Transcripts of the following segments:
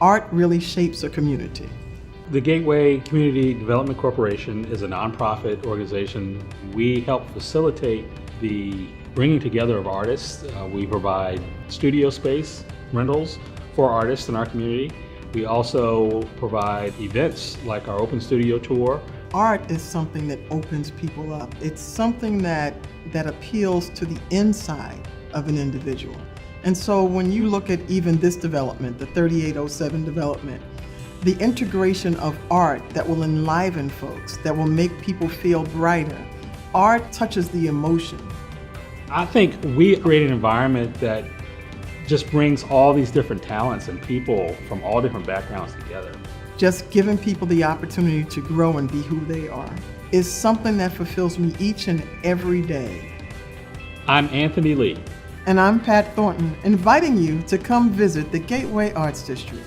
art really shapes a community. The Gateway Community Development Corporation is a nonprofit organization. We help facilitate the bringing together of artists. We provide studio space rentals for artists in our community. We also provide events like our Open Studio Tour. Art is something that opens people up. It's something that appeals to the inside of an individual. And so when you look at even this development, the 3807 development, the integration of art that will enliven folks, that will make people feel brighter. Art touches the emotion. I think we create an environment that just brings all these different talents and people from all different backgrounds together. Just giving people the opportunity to grow and be who they are is something that fulfills me each and every day. I'm Anthony Lee. And I'm Pat Thornton, inviting you to come visit the Gateway Arts District.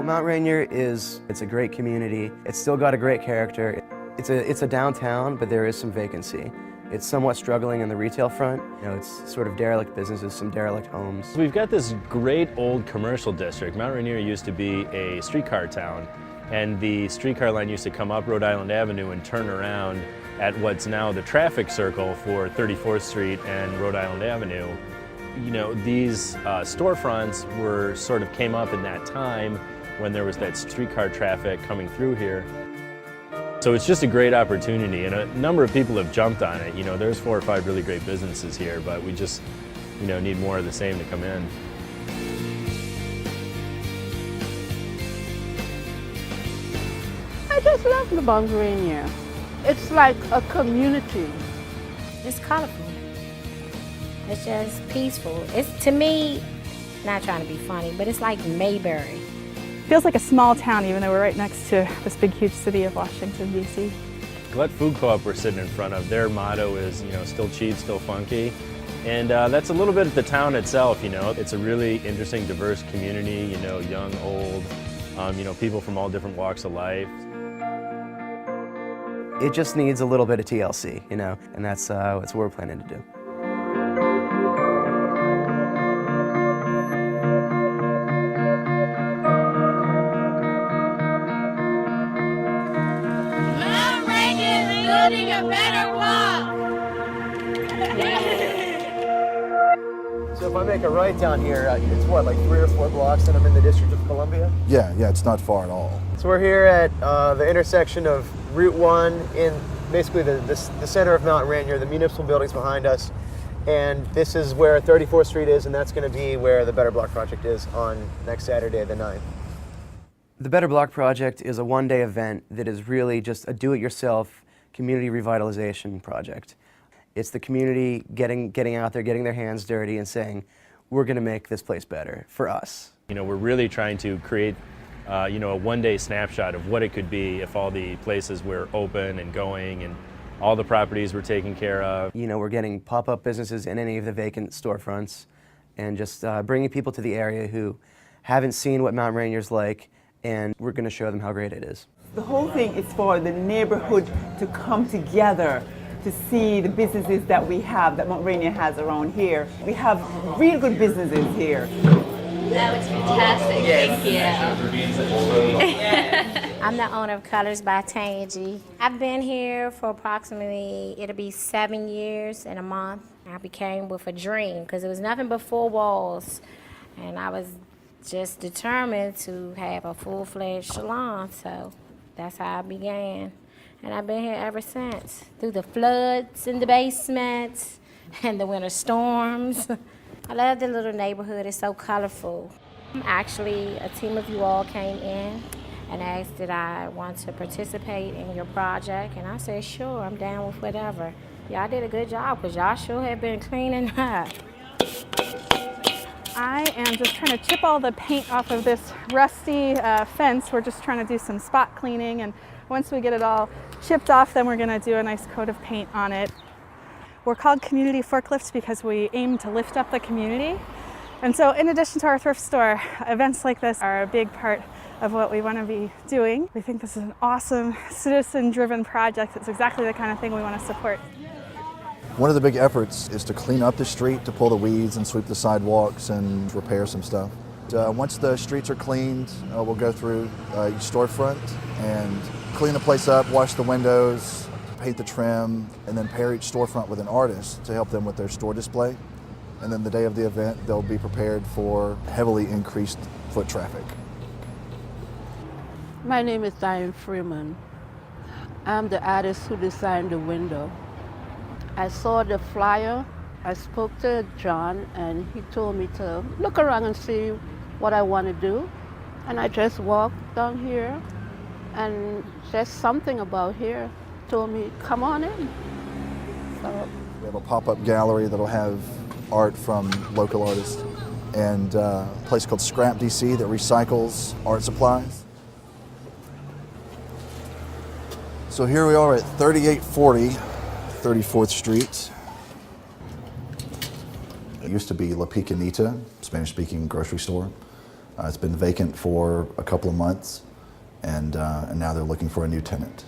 Mount Rainier it's a great community. It's still got a great character. It's a downtown, but there is some vacancy. It's somewhat struggling in the retail front. You know, it's sort of derelict businesses, some derelict homes. We've got this great old commercial district. Mount Rainier used to be a streetcar town, and the streetcar line used to come up Rhode Island Avenue and turn around at what's now the traffic circle for 34th Street and Rhode Island Avenue. You know, these storefronts came up in that time when there was that streetcar traffic coming through here. So it's just a great opportunity, and a number of people have jumped on it. You know, there's 4 or 5 really great businesses here, but we just, you know, need more of the same to come in. I just love the Mount Rainier. It's like a community. It's colorful. It's just peaceful. It's, to me, not trying to be funny, but it's like Mayberry. Feels like a small town, even though we're right next to this big, huge city of Washington, D.C. Glut Food Co-op we're sitting in front of, their motto is, you know, still cheap, still funky. And that's a little bit of the town itself, you know. It's a really interesting, diverse community, you know, young, old, you know, people from all different walks of life. It just needs a little bit of TLC, you know, and that's what we're planning to do. Building a better walk. So if I make a right down here, it's what, like 3 or 4 blocks and I'm in the District of Columbia? Yeah, it's not far at all. So we're here at the intersection of Route 1 in basically the center of Mount Rainier, the municipal buildings behind us. And this is where 34th Street is, and that's going to be where the Better Block Project is on next Saturday, the 9th. The Better Block Project is a one-day event that is really just a do-it-yourself community revitalization project. It's the community getting out there, getting their hands dirty and saying, we're going to make this place better for us. You know, we're really trying to create you know, a one-day snapshot of what it could be if all the places were open and going and all the properties were taken care of. You know, we're getting pop-up businesses in any of the vacant storefronts and just bringing people to the area who haven't seen what Mount Rainier's like, and we're going to show them how great it is. The whole thing is for the neighborhood to come together to see the businesses that we have, that Mount Rainier has around here. We have real good businesses here. That was fantastic. Thank you. I'm the owner of Colors by Tangy. I've been here for approximately, it'll be 7 years in a month. I became with a dream because it was nothing but 4 walls, and I was just determined to have a full-fledged salon, so that's how I began. And I've been here ever since, through the floods in the basement and the winter storms. I love the little neighborhood, it's so colorful. Actually, a team of you all came in and asked that I want to participate in your project, and I said, sure, I'm down with whatever. Y'all did a good job, because y'all sure have been cleaning up. I am just trying to chip all the paint off of this rusty fence. We're just trying to do some spot cleaning, and Once we get it all chipped off, then we're going to do a nice coat of paint on it. We're called community forklifts because we aim to lift up the community. And so in addition to our thrift store, events like this are a big part of what we want to be doing. We think this is an awesome citizen-driven project. It's exactly the kind of thing we want to support. One of the big efforts is to clean up the street, to pull the weeds and sweep the sidewalks and repair some stuff. Once the streets are cleaned, we'll go through each storefront and clean the place up, wash the windows, paint the trim, and then pair each storefront with an artist to help them with their store display. And then the day of the event, they'll be prepared for heavily increased foot traffic. My name is Diane Freeman. I'm the artist who designed the window. I saw the flyer. I spoke to John and he told me to look around and see what I want to do. And I just walked down here and just something about here told me, come on in. So we have a pop-up gallery that'll have art from local artists and a place called Scrap DC that recycles art supplies. So here we are at 3840 34th Street. It used to be La Picanita, Spanish-speaking grocery store. It's been vacant for a couple of months, and now they're looking for a new tenant.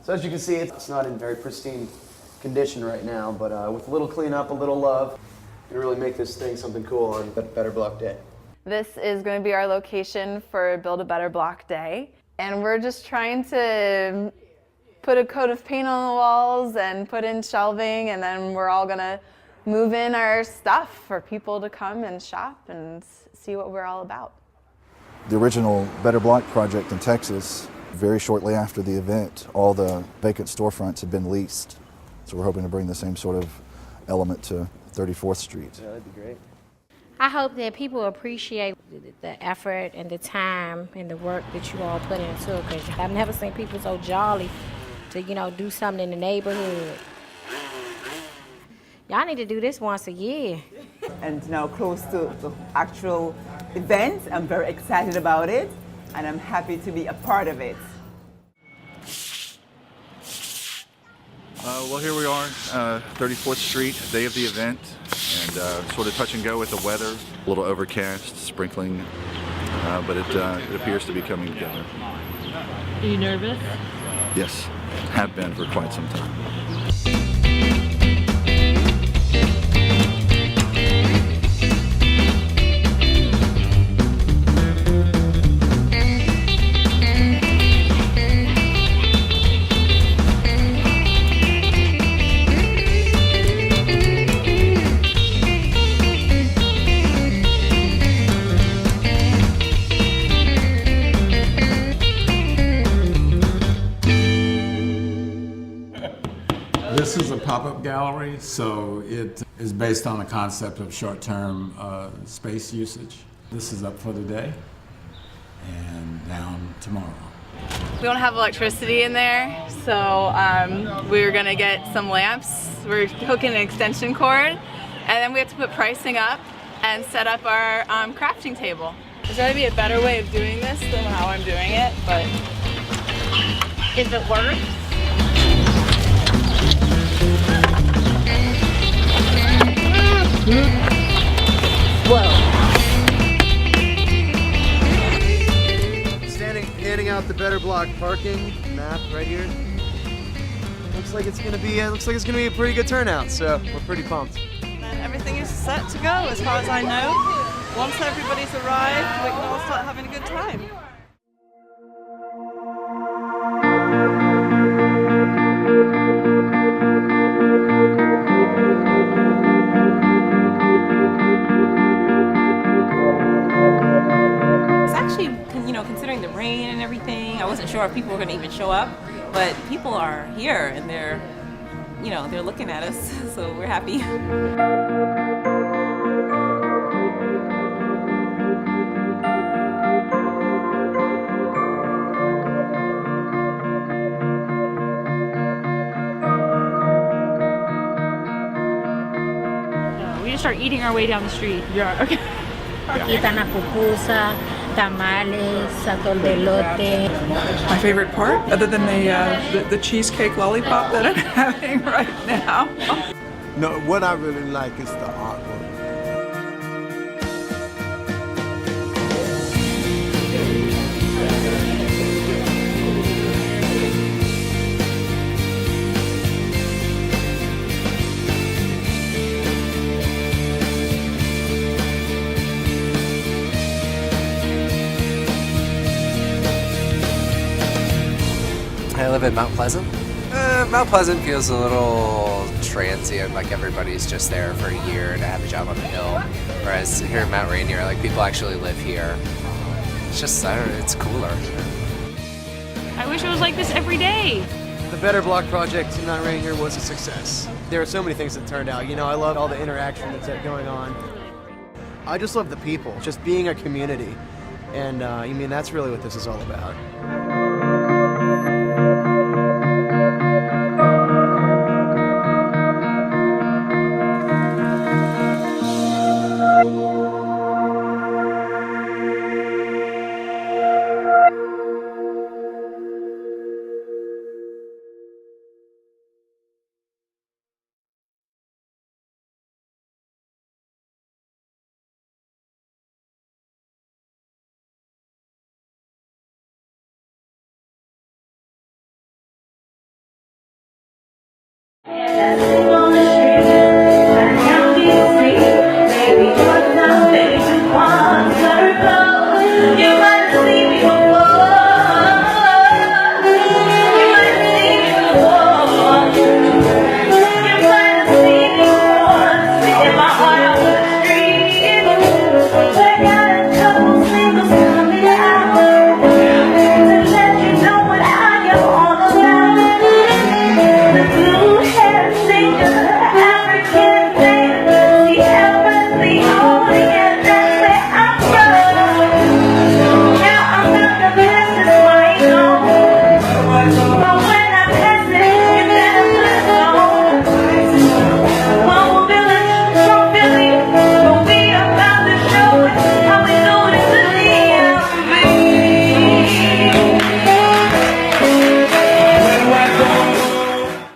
So as you can see, it's not in very pristine condition right now, but with a little cleanup, a little love, you can really make this thing something cool on Better Block Day. This is going to be our location for Build a Better Block Day, and we're just trying to put a coat of paint on the walls and put in shelving, and then we're all going to move in our stuff for people to come and shop and see what we're all about. The original Better Block project in Texas, very shortly after the event, all the vacant storefronts had been leased. So we're hoping to bring the same sort of element to 34th Street. Yeah, that'd be great. I hope that people appreciate the effort and the time and the work that you all put into it, because I've never seen people so jolly to, do something in the neighborhood. Y'all need to do this once a year. And now close to the actual event, I'm very excited about it, and I'm happy to be a part of it. Well, here we are, 34th Street, day of the event, and sort of touch and go with the weather. A little overcast, sprinkling, but it appears to be coming together. Are you nervous? Yes, have been for quite some time. This is a pop-up gallery, so it is based on the concept of short-term space usage. This is up for the day and down tomorrow. We don't have electricity in there, so we're going to get some lamps. We're hooking an extension cord, and then we have to put pricing up and set up our crafting table. There's got to be a better way of doing this than how I'm doing it, but if it works. Handing out the Better Block parking map right here. Looks like it's gonna be a pretty good turnout, so we're pretty pumped. And everything is set to go as far as I know. Once everybody's arrived, we can all start having a good time. It's actually, considering the rain and everything, I wasn't sure if people were going to even show up, but people are here and they're looking at us, so we're happy. We just start eating our way down the street. Yeah, okay. Kita na pupusa, tamales, atol de elote. My favorite part, other than the cheesecake lollipop that I'm having right now. No, what I really like is the artwork. I live in Mount Pleasant. Mount Pleasant feels a little transient, like everybody's just there for a year to have a job on the hill. Whereas here in Mount Rainier, like people actually live here. It's just, I don't know, it's cooler. I wish it was like this every day. The Better Block project in Mount Rainier was a success. There are so many things that turned out. You know, I love all the interaction that's going on. I just love the people, just being a community. And I mean, that's really what this is all about. Yeah.